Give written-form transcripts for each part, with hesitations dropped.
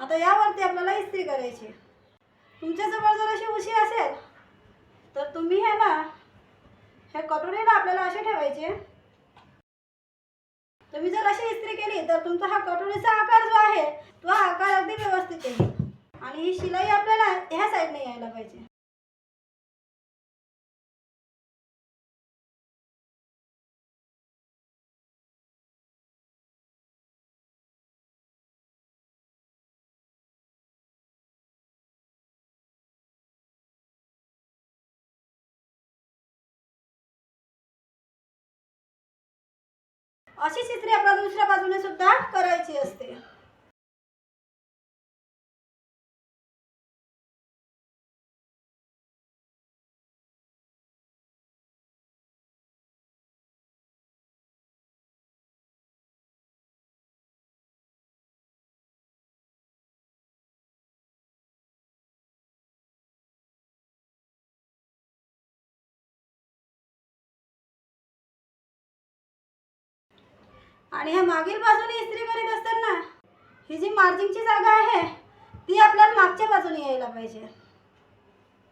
आता यावरती आपल्याला इस्त्री करायची. तुमच्याजवळ जर अशी उशी असेल तर तुम्ही हे ना, हे कटोरीला आपल्याला असे ठेवायचे. तुम्ही जर अशी इस्त्री केली तर तुमचा हा कटोरीचा आकार जो आहे तो हा आकार अगदी व्यवस्थित येईल. आणि ही शिलाई आपल्याला ह्या साईडने यायला पाहिजे. अशीच इस्त्री आपल्याला दुसऱ्या बाजूने सुद्धा करायची असते. आणि ह्या मागील बाजूने इस्त्री करीत असताना ही जी मार्जिनची जागा आहे ती आपल्याला मागच्या बाजूने यायला पाहिजे.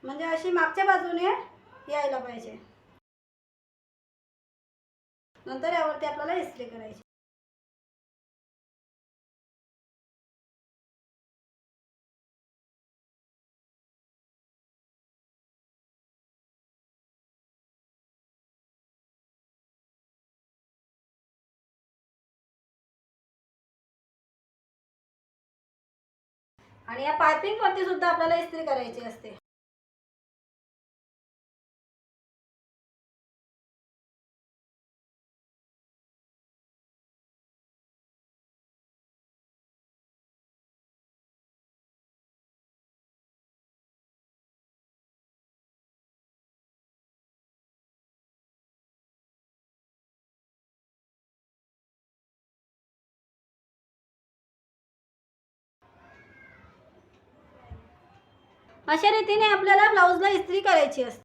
म्हणजे अशी मागच्या बाजूने यायला पाहिजे. नंतर यावरती आपल्याला इस्त्री करायची. आणि या पायपिंग वरती सुद्धा आपल्याला इस्त्री करायची असते. अशा रीतीने आपल्याला ब्लाऊजला इस्त्री करायची असते.